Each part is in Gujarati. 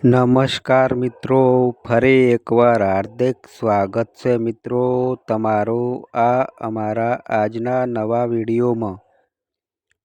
નમસ્કાર મિત્રો, ફરી એકવાર હાર્દિક સ્વાગત છે મિત્રો તમારું આ અમારા આજના નવા વિડીયોમાં।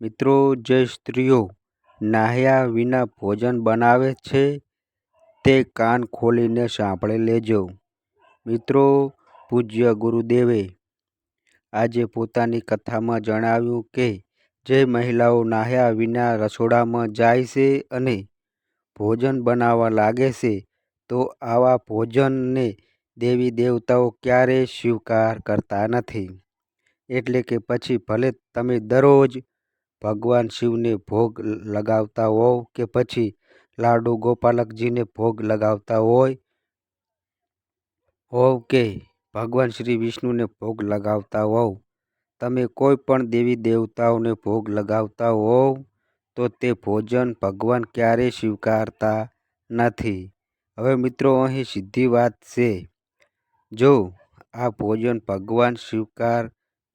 મિત્રો, જે સ્ત્રીઓ નાહ્યા વિના ભોજન બનાવે છે તે કાન ખોલીને સાંભળી લેજો। મિત્રો, પૂજ્ય ગુરુદેવે આજે પોતાની કથામાં જણાવ્યું કે જે મહિલાઓ નાહ્યા વિના રસોડામાં જાય છે અને ભોજન બનાવવા લાગે છે તો આવા ભોજનને દેવી દેવતાઓ ક્યારેય સ્વીકાર કરતા નથી। એટલે કે પછી ભલે તમે દરરોજ ભગવાન શિવને ભોગ લગાવતા હોવ કે પછી લાડુ ગોપાલકજીને ભોગ લગાવતા હોવ કે ભગવાન શ્રી વિષ્ણુને ભોગ લગાવતા હોવ, તમે કોઈ પણ દેવી દેવતાઓને ભોગ લગાવતા હોવ તો તે ભોજન ભગવાન ક્યારેય સ્વીકારતા નથી। હવે મિત્રો, અહીં સીધી વાત છે, જો આ ભોજન ભગવાન સ્વીકાર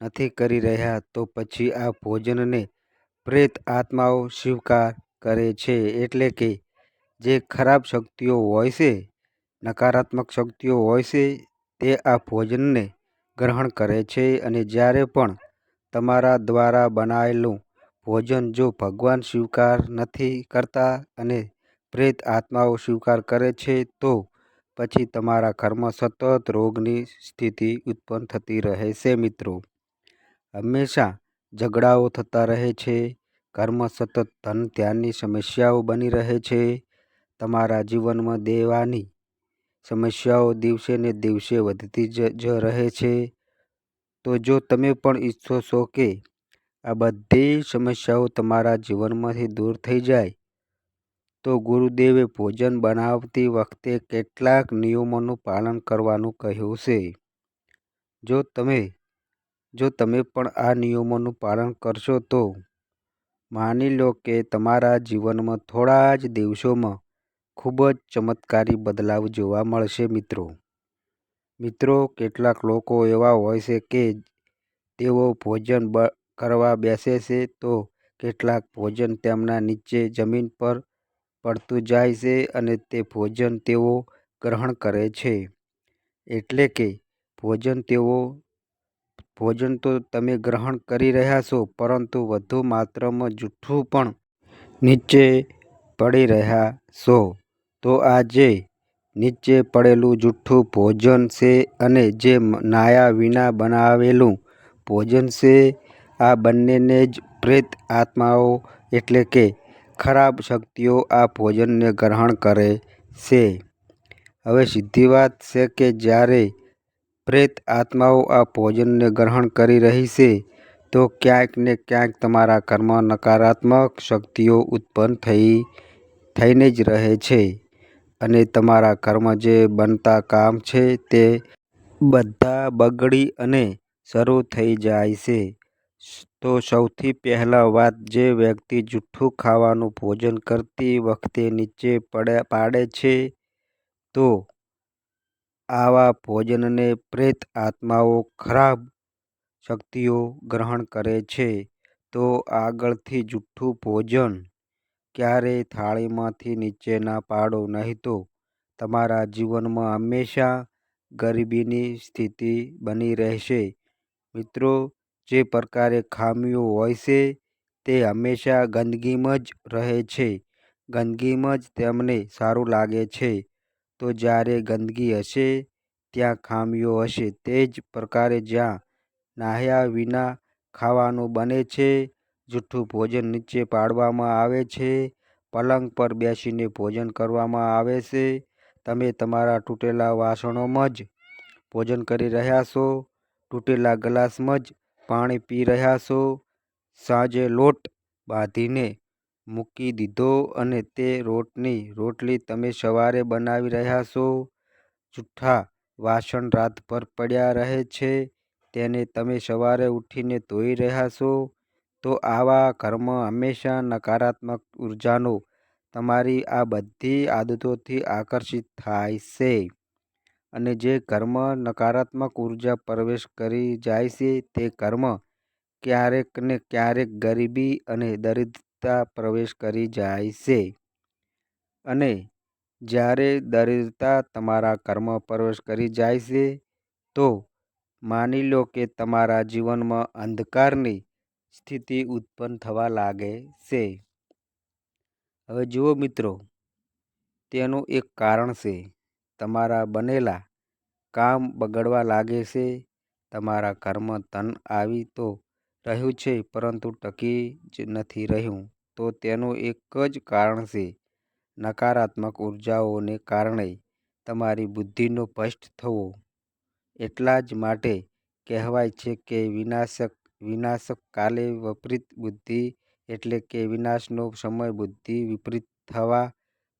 નથી કરી રહ્યા તો પછી આ ભોજનને પ્રેત આત્માઓ સ્વીકાર કરે છે। એટલે કે જે ખરાબ શક્તિઓ હોય છે, નકારાત્મક શક્તિઓ હોય છે, તે આ ભોજનને ગ્રહણ કરે છે। અને જ્યારે પણ તમારા દ્વારા બનાવેલું ભોજન જો ભગવાન સ્વીકાર નથી કરતા અને પ્રેત આત્માઓ સ્વીકાર કરે છે તો પછી તમારા ઘરમાં સતત રોગની સ્થિતિ ઉત્પન્ન થતી રહે છે। મિત્રો, હંમેશા ઝઘડાઓ થતા રહે છે, ઘરમાં સતત ધન ધ્યાનની સમસ્યાઓ બની રહે છે, તમારા જીવનમાં દેવાની સમસ્યાઓ દિવસે ને દિવસે વધતી જ રહે છે। તો જો તમે પણ ઈચ્છો છો કે આ બધી સમસ્યાઓ તમારા જીવનમાંથી દૂર થઈ જાય તો ગુરુદેવે ભોજન બનાવતી વખતે કેટલાક નિયમોનું પાલન કરવાનું કહ્યું છે। જો તમે પણ આ નિયમોનું પાલન કરશો તો માની લો કે તમારા જીવનમાં થોડા જ દિવસોમાં ખૂબ જ ચમત્કારી બદલાવ જોવા મળશે। મિત્રો, કેટલાક લોકો એવા હોય છે કે તેઓ ભોજન કરવા બેસે છે તો કેટલાક ભોજન તેમના નીચે જમીન પર પડતું જાય છે અને તે ભોજન તેઓ ગ્રહણ કરે છે। એટલે કે ભોજન તો તમે ગ્રહણ કરી રહ્યા છો પરંતુ વધુ માત્રામાં જૂઠું પણ નીચે પડી રહ્યા છો। તો આ જે નીચે પડેલું જૂઠું ભોજન છે અને જે નાહ્યા વિના બનાવેલું ભોજન છે, આ બંનેને જ પ્રેત આત્માઓ એટલે કે ખરાબ શક્તિઓ આ ભોજનને ગ્રહણ કરે છે। હવે સીધી વાત છે કે જ્યારે પ્રેત આત્માઓ આ ભોજનને ગ્રહણ કરી રહી છે તો ક્યાંક ને ક્યાંક તમારા ઘરમાં નકારાત્મક શક્તિઓ ઉત્પન્ન થઈને જ રહે છે અને તમારા ઘરમાં જે બનતા કામ છે તે બધા બગડી અને શરૂ થઈ જાય છે। તો સૌથી પહેલાં વાત, જે વ્યક્તિ જૂઠું ખાવાનું ભોજન કરતી વખતે નીચે પાડે છે તો આવા ભોજનને પ્રેત આત્માઓ ખરાબ શક્તિઓ ગ્રહણ કરે છે। તો આગળથી જૂઠું ભોજન ક્યારેય થાળીમાંથી નીચે ના પાડો, નહીં તો તમારા જીવનમાં હંમેશા ગરીબીની સ્થિતિ બની રહેશે। મિત્રો, જે પ્રકારે ખામીઓ હોય છે તે હંમેશા ગંદકીમાં જ રહે છે, ગંદકીમાં જ તેમને સારું લાગે છે। તો જ્યારે ગંદકી હશે ત્યાં ખામીઓ હશે। તે જ પ્રકારે જ્યાં નાહ્યા વિના ખાવાનું બને છે, જૂઠું ભોજન નીચે પાડવામાં આવે છે, પલંગ પર બેસીને ભોજન કરવામાં આવે છે, તમે તમારા તૂટેલા વાસણોમાં જ ભોજન કરી રહ્યા છો, તૂટેલા ગ્લાસમાં જ પાણી પી રહ્યા છો, સાંજે લોટ બાંધીને મૂકી દીધો અને તે રોટલી તમે સવારે બનાવી રહ્યા છો, જૂઠા વાસણ રાતભર પડ્યા રહે છે, તેને તમે સવારે ઉઠીને ધોઈ રહ્યા છો, તો આવા ઘરમાં હંમેશા નકારાત્મક ઉર્જાનો તમારી આ બધી આદતોથી આકર્ષિત થાય છે અને જે ઘરમાં નકારાત્મક ઉર્જા પ્રવેશ કરી જાય છે તે ઘરમાં ક્યારેક ને ક્યારેક ગરીબી અને દરિદ્રતા પ્રવેશ કરી જાય છે અને જ્યારે દરિદ્રતા તમારા ઘરમાં પ્રવેશ કરી જાય છે, તો માની લો કે તમારા જીવનમાં અંધકારની સ્થિતિ ઉત્પન્ન થવા લાગે છે. હવે જુઓ મિત્રો, તેનું એક કારણ છે. તમારા બનેલા કામ બગડવા લાગે છે. તમારા ઘરમાં ધન આવી તો રહ્યું છે, પરંતુ ટકી જ નથી રહ્યું. તો તેનું એક જ કારણ છે નકારાત્મક ઉર્જાઓને કારણે તમારી બુદ્ધિનો ભ્રષ્ટ થવો. એટલા જ માટે કહેવાય છે કે વિનાશક કાલે વિપરીત બુદ્ધિ, એટલે કે વિનાશનો સમય બુદ્ધિ વિપરીત થવા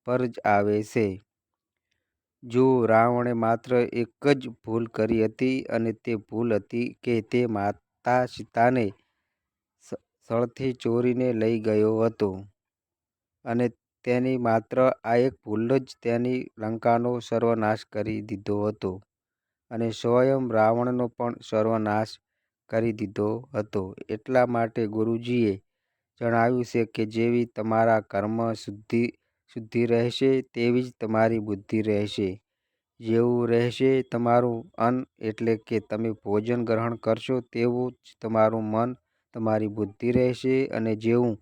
પર જ આવે છે. જો રાવણે માત્ર એક જ ભૂલ કરી હતી, અને તે ભૂલ હતી કે તે માતા સીતાને સ્થળથી ચોરીને લઈ ગયો હતો, અને તેની માત્ર આ એક ભૂલ જ તેની લંકાનો સર્વનાશ કરી દીધો હતો, અને સ્વયં રાવણનો પણ સર્વનાશ કરી દીધો હતો. એટલા માટે ગુરુજીએ જણાવ્યું છે કે જેવી તમારા ઘરમાં શુદ્ધિ રહેશે, તેવી જ તમારી બુદ્ધિ રહેશે. જેવું રહેશે તમારું અન્ન, એટલે કે તમે ભોજન ગ્રહણ કરશો, તેવું જ તમારું મન, તમારી બુદ્ધિ રહેશે. અને જેવું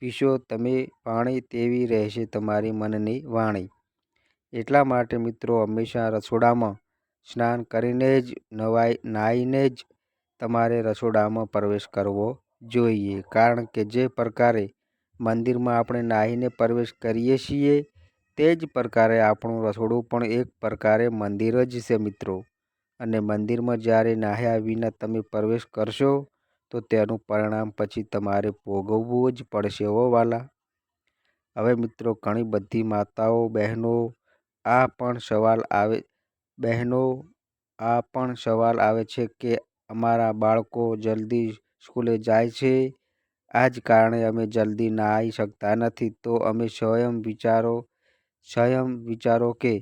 પીશો તમે પાણી, તેવી રહેશે તમારી મનની વાણી. એટલા માટે મિત્રો, હંમેશા રસોડામાં સ્નાન કરીને જ, નાહીને જ તમારે રસોડામાં પ્રવેશ કરવો જોઈએ. કારણ કે જે પ્રકારે મંદિરમાં આપણે નાહીને પ્રવેશ કરીએ છીએ, તે જ પ્રકારે આપણું રસોડું પણ એક પ્રકારે મંદિર જ છે મિત્રો. અને મંદિરમાં જ્યારે નાહ્યા વિના તમે પ્રવેશ કરશો, તો તેનું પરિણામ પછી તમારે ભોગવવું જ પડશે હો વાલા. હવે મિત્રો, ઘણી બધી માતાઓ બહેનો આ પણ સવાલ આવે છે કે અમારા બાળકો જલ્દી સ્કૂલે જાય છે, આ જ કારણે અમે જલ્દી નાહી શકતા નથી. તો અમે સ્વયં વિચારો કે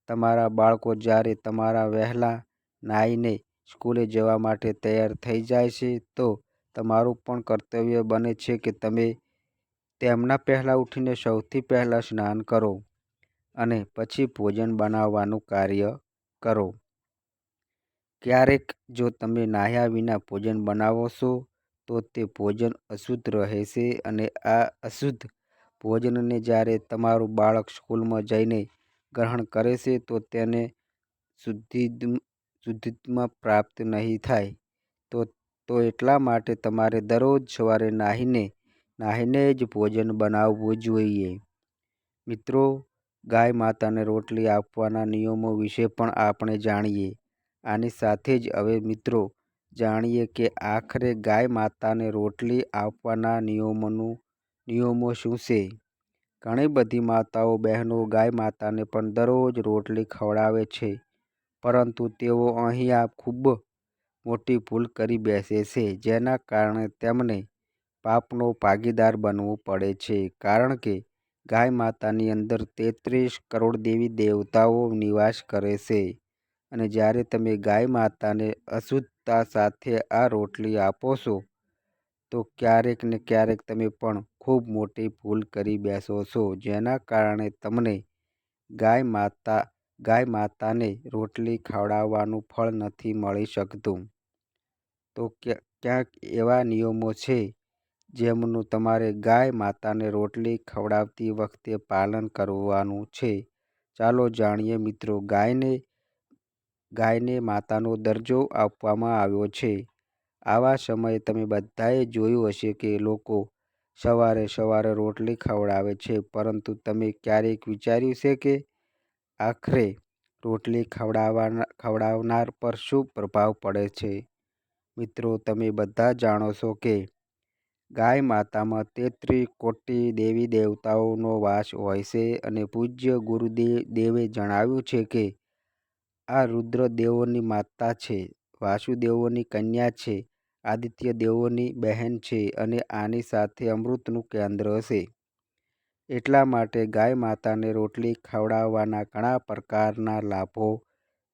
તમારા બાળકો જ્યારે તમારા વહેલા નાહીને સ્કૂલે જવા માટે તૈયાર થઈ જાય છે, તો તમારું પણ કર્તવ્ય બને છે કે તમે તેમના પહેલાં ઉઠીને સૌથી પહેલાં સ્નાન કરો, અને પછી ભોજન બનાવવાનું કાર્ય કરો. ક્યારેક જો તમે નાહ્યા વિના ભોજન બનાવો છો, તો તે ભોજન અશુદ્ધ રહેશે, અને આ અશુદ્ધ ભોજનને જ્યારે તમારું બાળક સ્કૂલમાં જઈને ગ્રહણ કરે છે, તો તેને શુદ્ધિત્વ પ્રાપ્ત નહીં થાય. તો એટલા માટે તમારે દરરોજ સવારે નાહીને જ ભોજન બનાવવું જોઈએ. મિત્રો, ગાય માતાને રોટલી આપવાના નિયમો વિશે પણ આપણે જાણીએ. આની સાથે જ હવે મિત્રો જાણીએ કે આખરે ગાય માતાને રોટલી આપવાના નિયમો શું છે. ઘણી બધી માતાઓ બહેનો ગાય માતાને પણ દરરોજ રોટલી ખવડાવે છે, પરંતુ તેઓ અહીંયા ખૂબ મોટી ભૂલ કરી બેસે છે, જેના કારણે તેમને પાપનો ભાગીદાર બનવું પડે છે. કારણ કે ગાય માતાની અંદર 33 કરોડ દેવી દેવતાઓ નિવાસ કરે છે, અને જ્યારે તમે ગાય માતાને અશુદ્ધતા સાથે આ રોટલી આપો છો, તો ક્યારેક ને ક્યારેક તમે પણ ખૂબ મોટી ભૂલ કરી બેસો છો, જેના કારણે તમને ગાય માતાને રોટલી ખવડાવવાનું ફળ નથી મળી શકતું. તો ક્યાંક એવા નિયમો છે જેમનું તમારે ગાય માતાને રોટલી ખવડાવતી વખતે પાલન કરવાનું છે. ચાલો જાણીએ મિત્રો. ગાયને માતાનો દરજ્જો આપવામાં આવ્યો છે. આવા સમયે તમે બધાએ જોયું હશે કે લોકો સવારે રોટલી ખવડાવે છે, પરંતુ તમે ક્યારેક વિચાર્યું છે કે આખરે રોટલી ખવડાવનાર પર શું પ્રભાવ પડે છે? મિત્રો, તમે બધા જાણો છો કે ગાય માતામાં 33 કોટી દેવી દેવતાઓનો વાસ હોય છે, અને પૂજ્ય ગુરુદેવે જણાવ્યું છે કે આ રુદ્ર દેવોની માતા છે, વાસુદેવોની કન્યા છે, આદિત્ય દેવોની બહેન છે, અને આની સાથે અમૃતનું કેન્દ્ર છે. એટલા માટે ગાય માતાને રોટલી ખવડાવવાના ઘણા પ્રકારના લાભો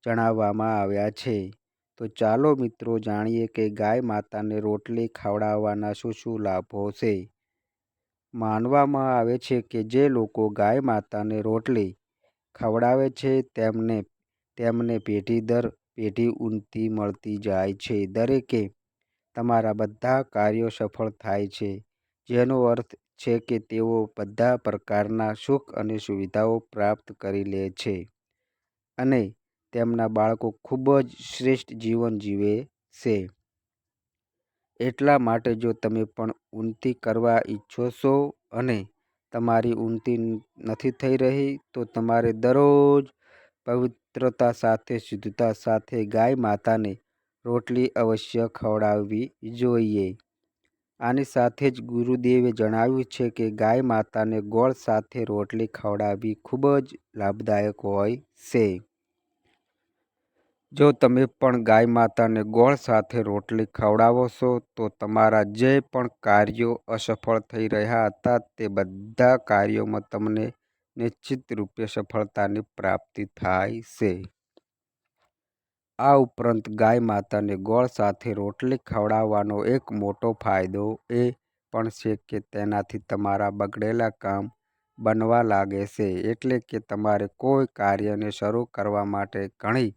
જણાવવામાં આવ્યા છે. તો ચાલો મિત્રો જાણીએ કે ગાય માતાને રોટલી ખવડાવવાના શું લાભો છે. માનવામાં આવે છે કે જે લોકો ગાય માતાને રોટલી ખવડાવે છે તેમને પેઢી દર પેઢી ઉન્નતિ મળતી જાય છે. દરેકે તમારા બધા કાર્યો સફળ થાય છે, જેનો અર્થ છે કે તેઓ બધા પ્રકારના સુખ અને સુવિધાઓ પ્રાપ્ત કરી લે છે અને તેમના બાળકો ખૂબ જ શ્રેષ્ઠ જીવન જીવે છે. એટલા માટે જો તમે પણ ઉન્નતિ કરવા ઈચ્છો છો અને તમારી ઉન્નતિ નથી થઈ રહી, તો તમારે દરરોજ પવિત્રતા સાથે, શુદ્ધતા સાથે ગાય માતાને રોટલી અવશ્ય ખવડાવવી જોઈએ. આની સાથે જ ગુરુદેવે જણાવ્યું છે કે ગાય માતાને ગોળ સાથે રોટલી ખવડાવવી ખૂબ જ લાભદાયક હોય છે. જો તમે પણ ગાય માતાને ગોળ સાથે રોટલી ખવડાવો છો, તો તમારા જે પણ કાર્યો અસફળ થઈ રહ્યા હતા, તે બધા કાર્યોમાં તમને નિશ્ચિત રૂપે સફળતાની પ્રાપ્તિ થાય છે. આ ઉપરાંત ગાય માતાને ગોળ સાથે રોટલી ખવડાવવાનો એક મોટો ફાયદો એ પણ છે કે તેનાથી તમારા બગડેલા કામ બનવા લાગે છે. એટલે કે તમારે કોઈ કાર્યને શરૂ કરવા માટે ઘણી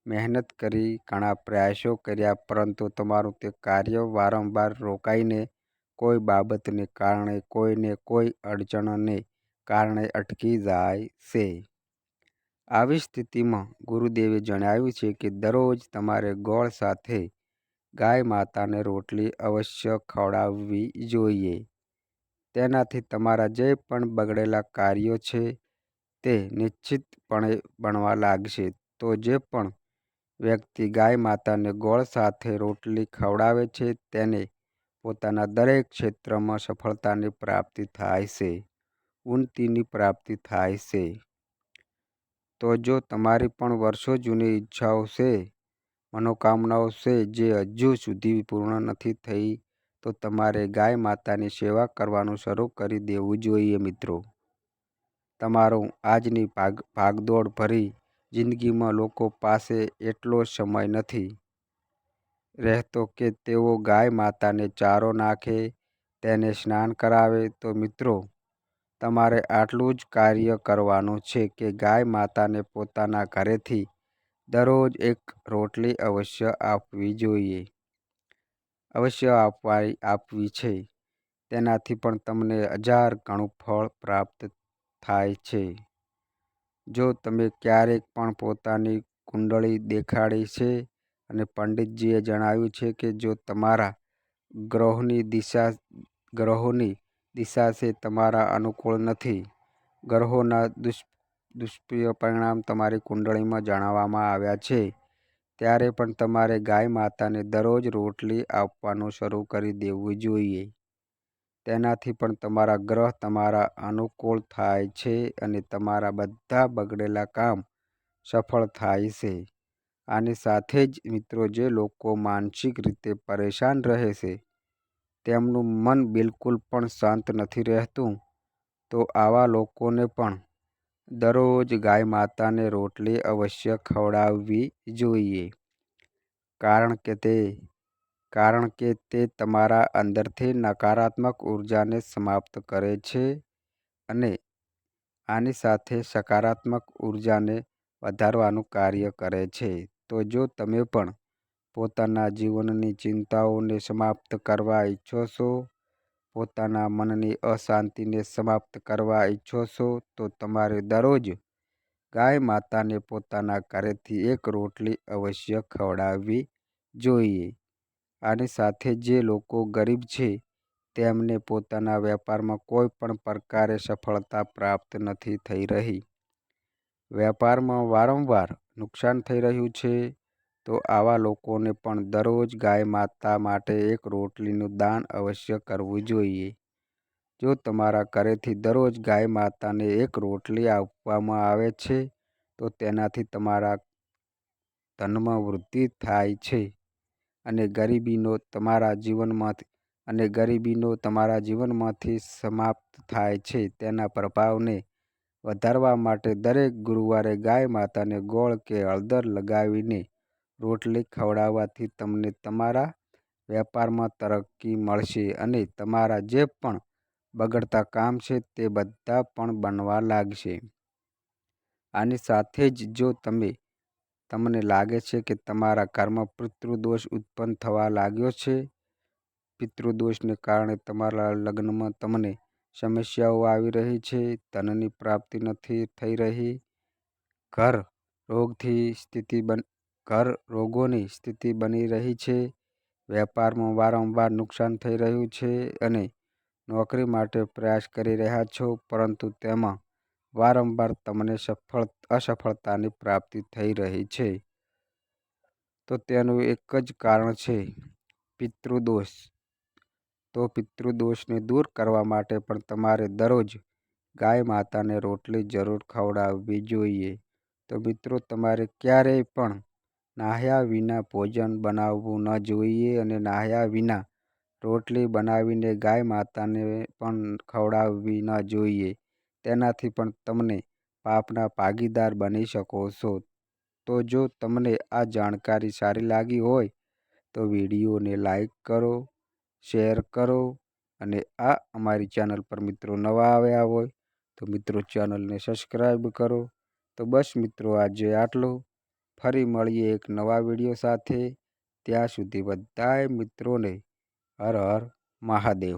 મહેનત કરી, ઘણા પ્રયાસો કર્યા, પરંતુ તમારું તે કાર્ય વારંવાર રોકાઈને કોઈ બાબતને કારણે, કોઈને કોઈ અડચણને કારણે અટકી જાય છે. આવી સ્થિતિમાં ગુરુદેવે જણાવ્યું છે કે દરરોજ તમારે ગોળ સાથે ગાય માતાને રોટલી અવશ્ય ખવડાવવી જોઈએ. તેનાથી તમારા જે પણ બગડેલા કાર્યો છે તે નિશ્ચિતપણે બનવા લાગશે. તો જે પણ વ્યક્તિ ગાય માતાને ગોળ સાથે રોટલી ખવડાવે છે, તેને પોતાના દરેક ક્ષેત્રમાં સફળતાની પ્રાપ્તિ થાય છે, ઉન્નતિની પ્રાપ્તિ થાય છે. તો જો તમારી પણ વર્ષો જૂની ઈચ્છાઓ છે, મનોકામનાઓ છે, જે હજુ સુધી પૂર્ણ નથી થઈ, તો તમારે ગાય માતાની સેવા કરવાનું શરૂ કરી દેવું જોઈએ. મિત્રો, તમારું આજની ભાગદોડ ભરી જિંદગીમાં લોકો પાસે એટલો સમય નથી રહેતો કે તેઓ ગાય માતાને ચારો નાખે, તેને સ્નાન કરાવે. તો મિત્રો, તમારે આટલું જ કાર્ય કરવાનું છે કે ગાય માતાને પોતાના ઘરેથી દરરોજ એક રોટલી અવશ્ય આપવી જોઈએ. અવશ્ય આપવી છે. તેનાથી પણ તમને 1000 ગણું ફળ પ્રાપ્ત થાય છે. જો તમે ક્યારેક પણ પોતાની કુંડળી દેખાડી છે અને પંડિતજીએ જણાવ્યું છે કે જો તમારા ગ્રહોની દિશા છે તમારા અનુકૂળ નથી, ગ્રહોના દુષ્પરિણામ તમારી કુંડળીમાં જણાવવામાં આવ્યા છે, ત્યારે પણ તમારે ગાય માતાને દરરોજ રોટલી આપવાનું શરૂ કરી દેવું જોઈએ. તેનાથી પણ તમારા ગ્રહ તમારા અનુકૂળ થાય છે અને તમારા બધા બગડેલા કામ સફળ થાય છે. આની સાથે જ મિત્રો, જે લોકો માનસિક રીતે પરેશાન રહે છે, તેમનું મન બિલકુલ પણ શાંત નથી રહેતું, તો આવા લોકોને પણ દરરોજ ગાય માતાને રોટલી અવશ્ય ખવડાવવી જોઈએ. કારણ કે તે તમારા અંદરથી નકારાત્મક ઉર્જાને સમાપ્ત કરે છે અને આની સાથે સકારાત્મક ઉર્જાને વધારવાનું કાર્ય કરે છે. તો જો તમે પણ પોતાના જીવનની ચિંતાઓને સમાપ્ત કરવા ઈચ્છો છો, પોતાના મનની અશાંતિને સમાપ્ત કરવા ઈચ્છો છો, તો તમારે દરરોજ ગાય માતાને પોતાના ઘરેથી એક રોટલી અવશ્ય ખવડાવવી જોઈએ. આની સાથે જે લોકો ગરીબ છે, તેમને પોતાના વેપારમાં કોઈ પણ પ્રકારે સફળતા પ્રાપ્ત નથી થઈ રહી, વેપારમાં વારંવાર નુકસાન થઈ રહ્યું છે, તો આવા લોકોને પણ દરરોજ ગાય માતા માટે એક રોટલીનું દાન અવશ્ય કરવું જોઈએ. જો તમારા ઘરેથી દરરોજ ગાય માતાને એક રોટલી આપવામાં આવે છે, તો તેનાથી તમારા ધનમાં વૃદ્ધિ થાય છે અને ગરીબીનો તમારા જીવનમાંથી સમાપ્ત થાય છે. તેના પ્રભાવને વધારવા માટે દરેક ગુરુવારે ગાય માતાને ગોળ કે હળદર લગાવીને રોટલી ખવડાવવાથી તમને તમારા વેપારમાં તરક્કી મળશે અને તમારા જે પણ બગડતા કામ છે તે બધા પણ બનવા લાગશે. આની સાથે જ જો તમને લાગે છે કે તમારા ઘરમાં પિતૃદોષ ઉત્પન્ન થવા લાગ્યો છે, પિતૃદોષને કારણે તમારા લગ્નમાં તમને સમસ્યાઓ આવી રહી છે, ધનની પ્રાપ્તિ નથી થઈ રહી, ઘર રોગોની સ્થિતિ બની રહી છે, વેપારમાં વારંવાર નુકસાન થઈ રહ્યું છે અને નોકરી માટે પ્રયાસ કરી રહ્યા છો પરંતુ તેમાં વારંવાર તમને અસફળતાની પ્રાપ્તિ થઈ રહી છે, તો તેનું એક જ કારણ છે પિતૃદોષ. તો પિતૃદોષને દૂર કરવા માટે પણ તમારે દરરોજ ગાય માતાને રોટલી જરૂર ખવડાવવી જોઈએ. તો મિત્રો, તમારે ક્યારેય પણ નાહ્યા વિના ભોજન બનાવવું ન જોઈએ અને નાહ્યા વિના રોટલી બનાવીને ગાય માતાને પણ ખવડાવવી ન જોઈએ. તેનાથી પણ તમને પાપના ભાગીદાર બની શકો છો. તો જો તમને આ જાણકારી સારી લાગી હોય તો વિડીયોને લાઈક કરો, શેર કરો અને આ અમારી ચેનલ પર મિત્રો નવા આવ્યા હોય તો મિત્રો ચેનલને સબસ્ક્રાઈબ કરો. તો બસ મિત્રો, આજે આટલું. ફરી મળીએ એક નવા વિડીયો સાથે. ત્યાં સુધી બધાય મિત્રોને હર હર મહાદેવ.